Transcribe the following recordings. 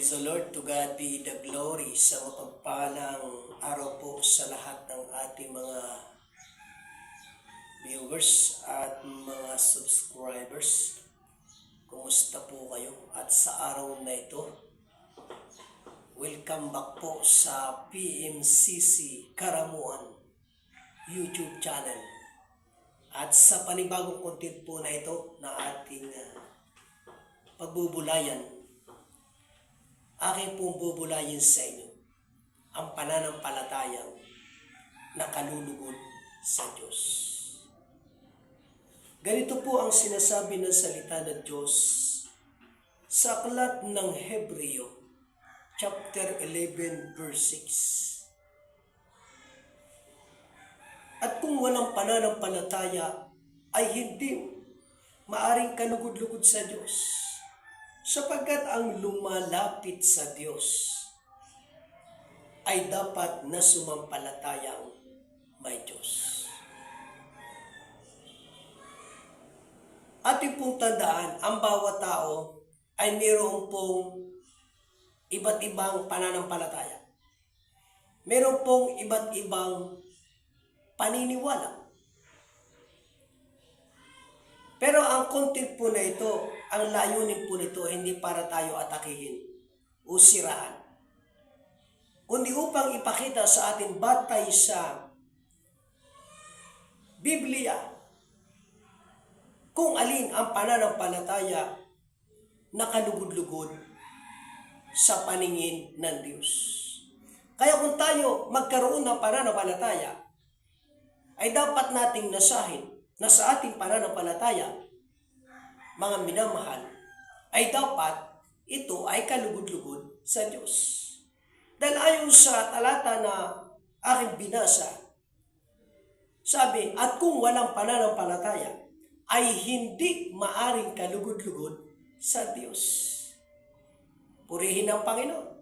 Praise the Lord, to God be the glory sa mapagpalang araw po sa lahat ng ating mga viewers at mga subscribers. Kumusta po kayo? At sa araw na ito, welcome back po sa PMCC Karamuan YouTube channel. At sa panibagong content po na ito na ating pagbubulayan, aking pong bubulayin sa inyo ang pananampalatayang nakalulugod sa Diyos. Ganito po ang sinasabi ng salita ng Diyos sa aklat ng Hebreo, chapter 11, verse 6. At kung walang pananampalataya, ay hindi maaring kalugod-lugod sa Diyos, sapagkat ang lumalapit sa Diyos ay dapat na sumampalatayang may Diyos. Ating pong tandaan, ang bawat tao ay mayroon pong iba't ibang pananampalataya. Mayroon pong iba't ibang paniniwala. Pero ang content po na ito, ang layunin po nito, hindi para tayo atakihin o siraan, kundi upang ipakita sa atin batay sa Biblia kung alin ang pananampalataya na kalugod-lugod sa paningin ng Diyos. Kaya kung tayo magkaroon ng pananampalataya, ay dapat nating nasahin na sa ating pananampalataya, mga minamahal, ay dapat ito ay kalugod-lugod sa Diyos. Dahil ayon sa talata na aking binasa, sabi, at kung walang pananampalataya, ay hindi maaring kalugod-lugod sa Diyos. Purihin ang Panginoon.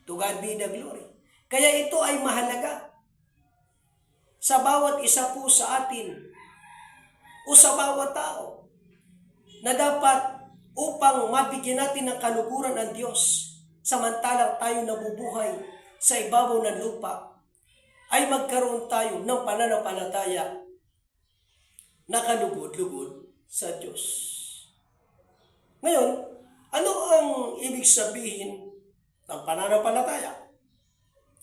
To God be the glory. Kaya ito ay mahalaga sa bawat isa po sa atin o sa bawat tao na dapat upang mabigyan natin ng kaluguran ng Diyos samantalang tayo nabubuhay sa ibabaw ng lupa, ay magkaroon tayo ng pananampalataya na kalugod-lugod sa Diyos. Ngayon, ano ang ibig sabihin ng pananampalataya?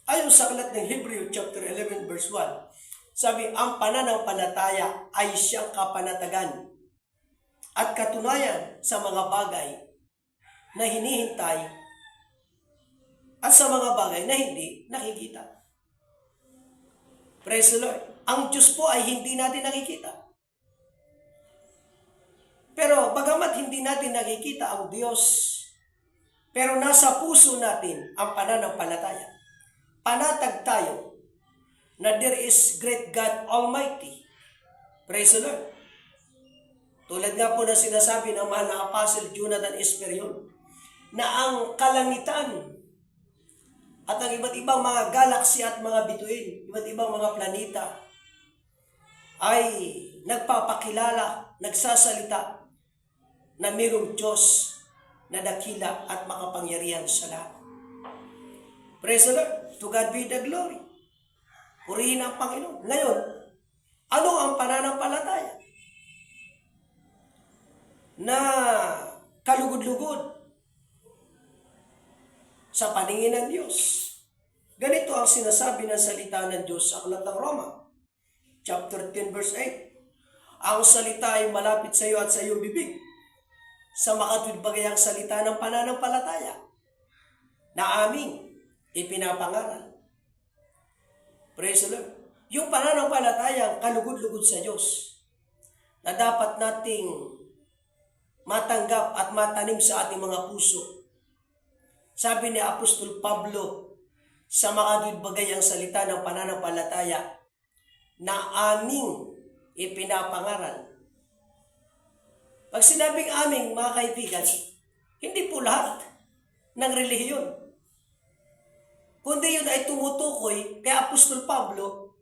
Ayon sa aklat ng Hebreo chapter 11 verse 1, sabi, ang pananampalataya ay siyang kapanatagan at katunayan sa mga bagay na hinihintay at sa mga bagay na hindi nakikita. Praise the Lord. Ang Diyos po ay hindi natin nakikita. Pero bagamat hindi natin nakikita ang Diyos, pero nasa puso natin ang pananampalataya. Panatag tayo na there is great God Almighty. Praise the Lord. Tulad nga po na sinasabi ng mahal na Apostle Jonathan Esperion, na ang kalangitan at ang iba't ibang mga galaxy at mga bituin, iba't ibang mga planeta, ay nagpapakilala, nagsasalita na mayroong Diyos na dakila at makapangyarihan sa lahat. Praise the Lord. To God be the glory. Purihin ang Panginoon. Ngayon, ano ang pananampalataya na kalugod-lugod sa paningin ng Diyos? Ganito ang sinasabi ng salita ng Diyos sa aklat ng Roma, chapter 10, verse 8. Ang salita ay malapit sa iyo at sa iyong bibig, sa makatwidbagayang salita ng pananampalataya na aming ipinapangaral. Praise the Lord. Yung pananampalatayang kalugod-lugod sa Diyos na dapat nating matanggap at matanim sa ating mga puso. Sabi ni Apostol Pablo sa makatwidbagayang salita ng pananampalataya na aming ipinapangaral. Pag sinabing aming, mga kaibigan, hindi po lahat ng relihiyon, kundi yun ay tumutukoy kay Apostol Pablo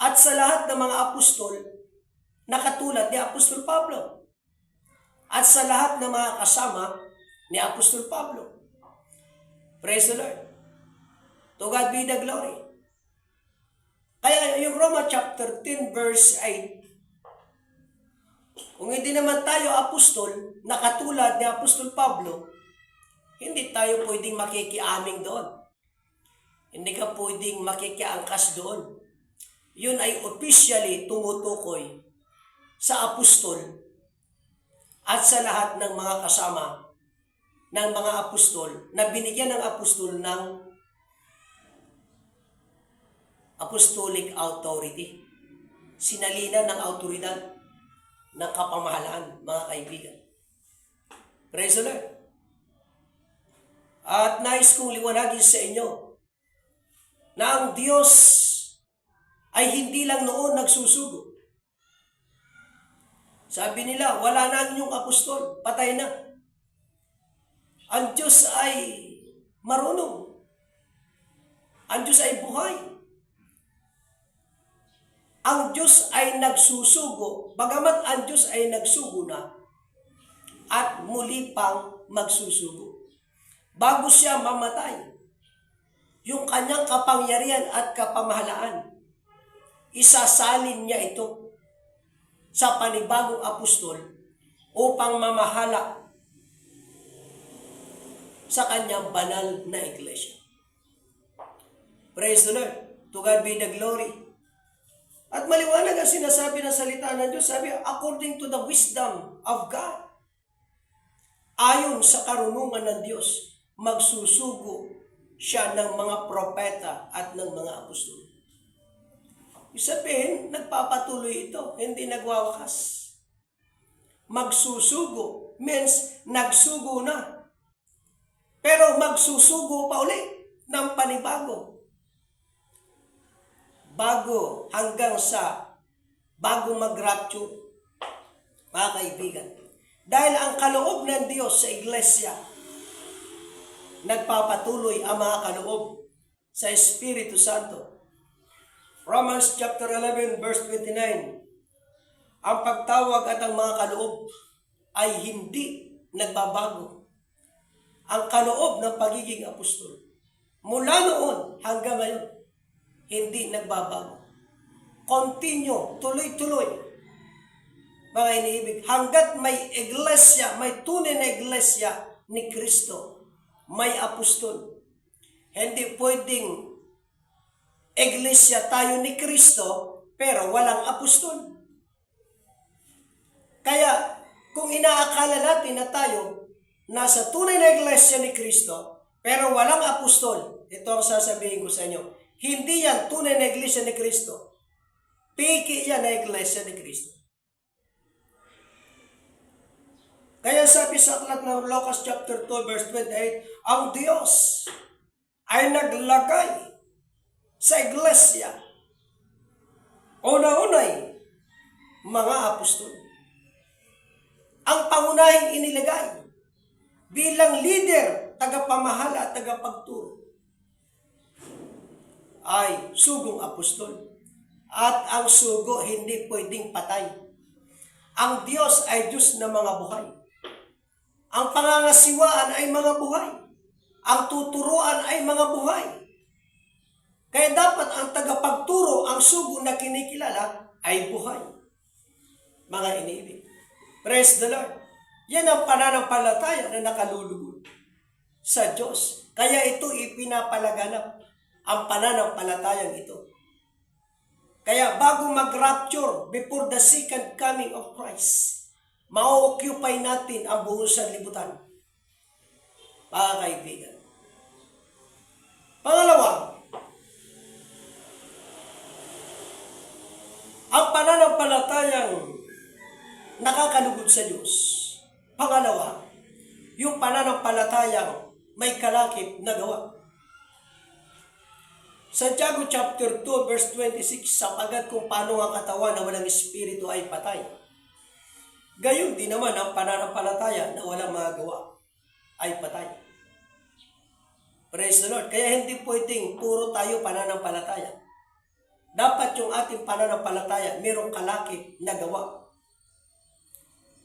at sa lahat ng mga apostol na katulad ni Apostol Pablo at sa lahat ng mga kasama ni Apostol Pablo. Praise the Lord. To God be the glory. Kaya yung Roma chapter 10 verse 8, kung hindi naman tayo apostol, na katulad ni Apostol Pablo, hindi tayo pwedeng makikiaming doon. Hindi ka pwedeng makikiangkas doon. Yun ay officially tumutukoy sa apostol at sa lahat ng mga kasama ng mga apostol na binigyan ng apostol ng apostolic authority. Sinalinan ng autoridad ng kapamahalaan, mga kaibigan. Praise the Lord. At nais kong liwanagin sa inyo na ang Diyos ay hindi lang noon nagsusugo. Sabi nila, wala na yung apostol, patay na. Ang Diyos ay marunong. Ang Diyos ay buhay. Ang Diyos ay nagsusugo, bagamat ang Diyos ay nagsugo na at muli pang magsusugo. Bago siya mamatay, yung kanyang kapangyarihan at kapamahalaan, isasalin niya ito sa panibagong apostol upang mamahala sa kanyang banal na iglesia. Praise the Lord. To God be the glory. At maliwanag ang sinasabi ng salita ng Diyos. Sabi, according to the wisdom of God. Ayon sa karunungan ng Diyos, magsusugo siya ng mga propeta at ng mga apostol. Sabihin, nagpapatuloy ito, hindi nagwawakas. Magsusugo means nagsugo na. Pero magsusugo pa uli ng panibago. Bago hanggang sa bago mag-rapture, mga kaibigan. Dahil ang kaloob ng Diyos sa iglesia, nagpapatuloy ang mga kaloob sa Espiritu Santo. Romans chapter 11 verse 29, ang pagtawag at ang mga kaloob ay hindi nagbabago. Ang kaloob ng pagiging apostol, mula noon hanggang ngayon, hindi nagbabago. Continue, tuloy-tuloy. Mga iniibig, hanggat may iglesia, may tunay na iglesia ni Kristo, may apostol. Hindi pwedeng iglesia tayo ni Kristo, pero walang apostol. Kaya, kung inaakala natin na tayo nasa tunay na iglesia ni Kristo, pero walang apostol, ito ang sasabihin ko sa inyo, hindi yan tunay na iglesia ni Kristo. Piki yan na iglesia ni Kristo. Kaya sabi sa aklat ng Lucas chapter 2 verse 28, ang Diyos ay naglagay sa iglesia una-unay mga apostol. Ang pangunahing inilagay bilang leader, tagapamahala at tagapagturo ay sugong apostol. At ang sugo hindi pwedeng patay. Ang Diyos ay Diyos na mga buhay. Ang pangangasiwaan ay mga buhay. Ang tuturuan ay mga buhay. Kaya dapat ang tagapagturo, ang sugo na kinikilala ay buhay. Mga iniibig. Praise the Lord. Yan ang pananampalataya na nakalulugod sa Diyos. Kaya ito ipinapalaganap ang pananampalatayang ito. Kaya bago mag-rapture, before the second coming of Christ, ma-occupy natin ang buong sanlibutan. Mga kaibigan. Pangalawa, ang pananampalatayang nakakalugod sa Diyos. Pangalawa, yung pananampalatayang may kalakip na gawa. Santiago chapter 2 verse 26, sapagat kung paano ang katawan na walang espiritu ay patay. Gayon din naman ang pananampalataya na walang magawa ay patay. Praise the Lord. Kaya hindi pwedeng puro tayo pananampalataya. Dapat yung ating pananampalataya mayroong kalakip na gawa.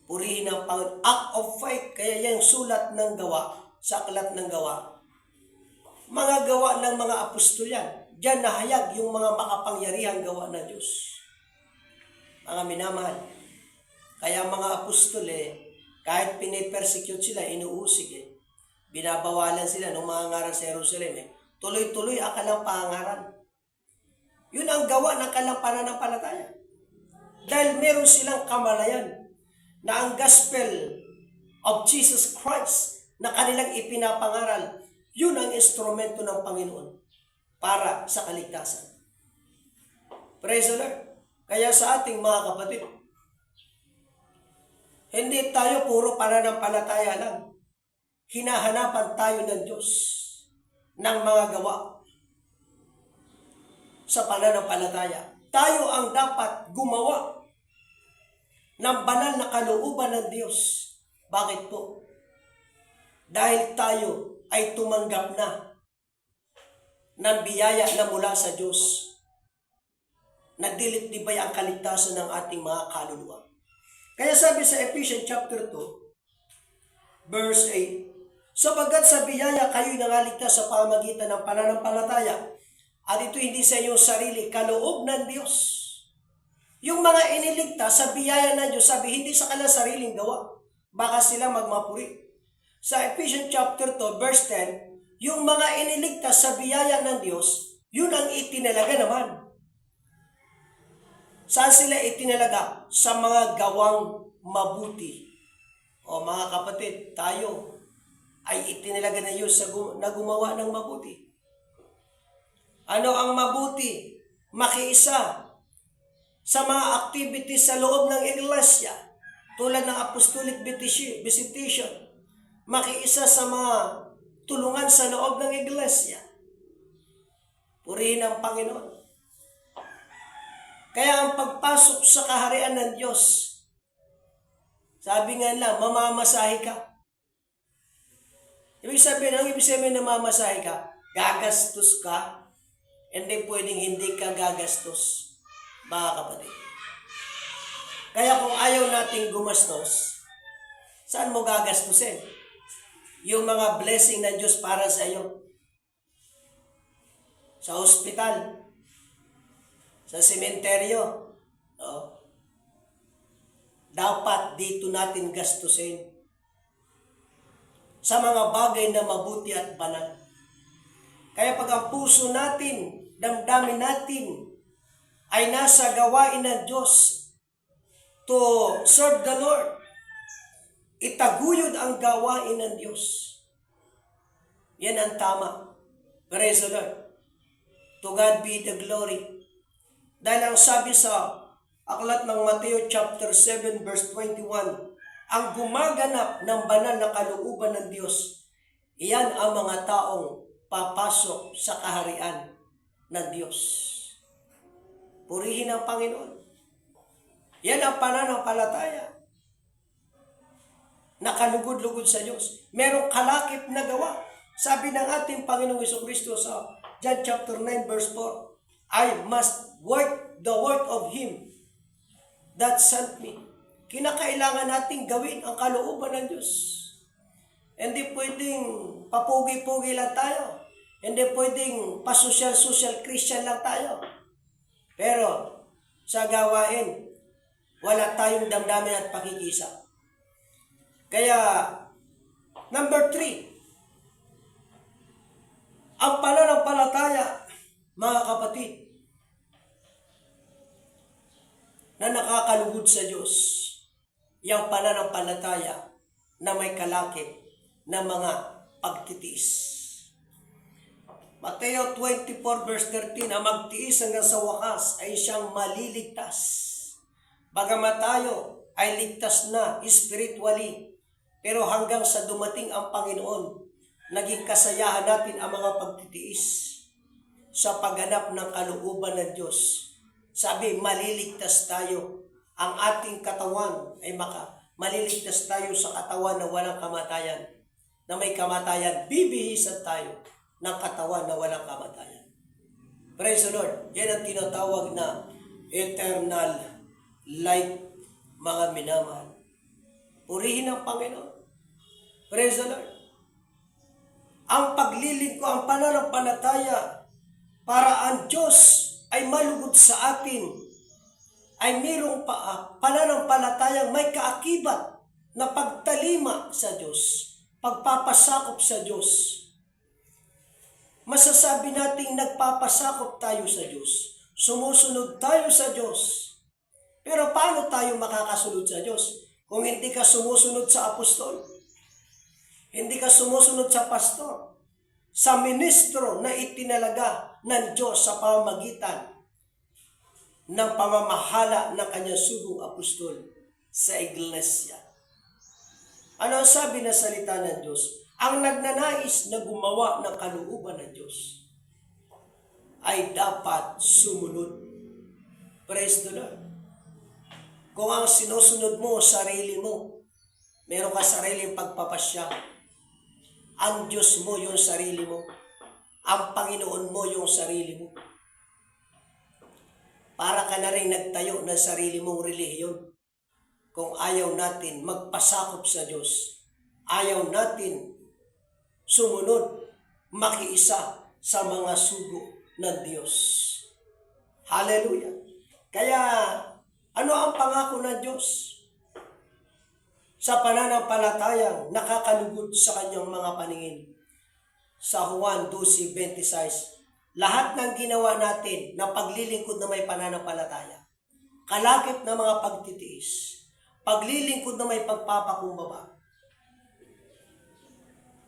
Purihin ang act of faith. Kaya yung sulat ng gawa, sa aklat ng gawa, Mga gawa ng mga apostol yan. Diyan nahayag yung mga makapangyarihang gawa ng Diyos. Mga minamahal. Kaya mga apostol kahit pinipersecute sila, inuusig binabawalan sila ng mga ngaral sa Jerusalem tuloy-tuloy ang kanilang pangaran. Yun ang gawa ng kanilang pananampalataya. Dahil meron silang kamalayan na ang gospel of Jesus Christ na kanilang ipinapangaral, yun ang instrumento ng Panginoon para sa kaligtasan. Praise the Lord. Kaya sa ating mga kapatid, hindi tayo puro pananampalataya lang. Hinahanapan tayo ng Diyos ng mga gawa sa pananampalataya. Tayo ang dapat gumawa ng banal na kalooban ng Diyos. Bakit po? Dahil tayo ay tumanggap na ng biyaya na mula sa Diyos. Nagdilitibay ang kaligtasan ng ating mga kaluluwa. Kaya sabi sa Ephesians chapter 2, verse 8, sapagkat sa biyaya kayo'y nangaligtas sa pamagitan ng pananampalataya, at ito hindi sa inyong sarili, kaloob ng Diyos. Yung mga iniligtas sa biyaya ng Diyos, sabi hindi sa kanilang sariling gawa, baka sila magmapuri. Sa Ephesians chapter 2, verse 10, yung mga iniligtas sa biyaya ng Diyos, yun ang itinalaga naman. Saan sila itinalaga? Sa mga gawang mabuti. O mga kapatid, tayo ay itinalaga na Diyos na gumawa ng mabuti. Ano ang mabuti? Makiisa sa mga activities sa loob ng iglesia, tulad ng apostolic visitation. Makiisa sa mga tulungan sa loob ng iglesia. Purihin ang Panginoon. Kaya ang pagpasok sa kaharian ng Diyos, sabi nga lang, mamamasahe ka. Ibig sabihin na mamamasahe ka, gagastos ka, hindi pwedeng hindi ka gagastos, mga kapatid. Kaya kung ayaw nating gumastos, saan mo gagastusin? Yung mga blessing ng Diyos para sa iyo. Sa ospital, sa sementeryo, dapat dito natin gastusin sa mga bagay na mabuti at banal. Kaya pag ang puso natin, damdamin natin, ay nasa gawain ng Diyos to serve the Lord, itaguyod ang gawain ng Diyos. Yan ang tama. Praise the Lord. To God be the glory. Dahil ang sabi sa aklat ng Mateo chapter 7 verse 21, ang gumaganap ng banal na kalooban ng Diyos, iyan ang mga taong papasok sa kaharian ng Diyos. Purihin ang Panginoon. Yan ang pananampalataya. Nakalugod-lugod sa Diyos. Merong kalakip na gawa. Sabi ng ating Panginoong Jesucristo sa John chapter 9 verse 4, I must work the work of Him that sent me. Kinakailangan nating gawin ang kalooban ng Diyos. Hindi pwedeng papugi-pugi lang tayo. Hindi pwedeng pasosyal-social Christian lang tayo. Pero sa gawain, wala tayong damdamin at pakikisa. Kaya, number 3, ang pananampalataya, mga kapatid, na nakakalugod sa Diyos, yung pananampalataya na may kalakip na mga pagtitiis. Mateo 24 verse 13, ang magtiis hanggang sa wakas ay siyang maliligtas. Bagamat tayo ay ligtas na spiritually, pero hanggang sa dumating ang Panginoon, naging kasayahan natin ang mga pagtitiis sa pagganap ng kalooban ng Diyos. Sabi, maliligtas tayo. Ang ating katawan ay maliligtas tayo sa katawan na walang kamatayan. Na may kamatayan, bibihisan tayo ng katawan na walang kamatayan. Praise the Lord. Yan ang tinatawag na eternal life, mga minamahal. Purihin ang Panginoon. Praise the Lord. ang paglilingkod, ang pananampalataya para ang Diyos ay malugod sa atin, ay mayroong pananampalatayang may kaakibat na pagtalima sa Diyos, pagpapasakop sa Diyos. Masasabi nating nagpapasakop tayo sa Diyos, sumusunod tayo sa Diyos. Pero paano tayo makakasunod sa Diyos kung hindi ka sumusunod sa apostol? Hindi ka sumusunod sa pastor, sa ministro na itinalaga ng Diyos sa pamamagitan ng pamamahala ng kanyang sugong apostol sa iglesia. Ano ang sabi ng salita ng Diyos? Ang nagnanais na gumawa ng kalooban ng Diyos ay dapat sumunod. Praise the Lord. Kung ang sinusunod mo, sarili mo, meron ka sariling pagpapasya, ang Diyos mo yung sarili mo, ang Panginoon mo yung sarili mo. Para ka na rin nagtayo ng sarili mong relihiyon. Kung ayaw natin magpasakop sa Diyos, ayaw natin sumunod, makiisa sa mga sugo ng Diyos. Hallelujah! Kaya, ano ang pangako ng Diyos? Sa pananampalatayang nakakalugod sa kanyang mga paningin. Sa Juan 12:26, lahat ng ginawa natin na paglilingkod na may pananampalataya, kalakip na mga pagtitiis, paglilingkod na may pagpapakumbaba,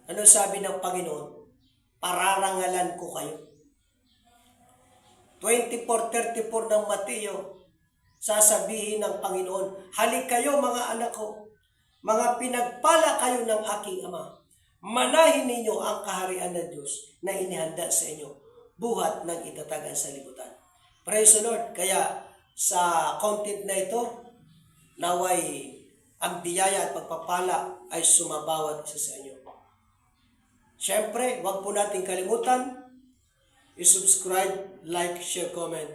ano sabi ng Panginoon? Pararangalan ko kayo. 24:34 ng Mateo, sasabihin ng Panginoon, halik kayo mga anak ko, mga pinagpala kayo ng aking Ama. Manahin ninyo ang kaharian ng Diyos na inihanda sa inyo, buhat ng itatagan sa libutan. Praise the Lord. Kaya sa content na ito, naway ang biyaya at pagpapala ay sumabawat isa sa inyo. Siyempre, huwag po natin kalimutan i-subscribe, like, share, comment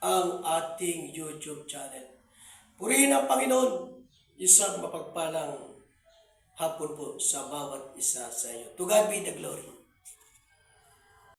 ang ating YouTube channel. Purihin ang Panginoon, isang mapagpalang hapon po sa bawat isa sa inyo. To God be the glory.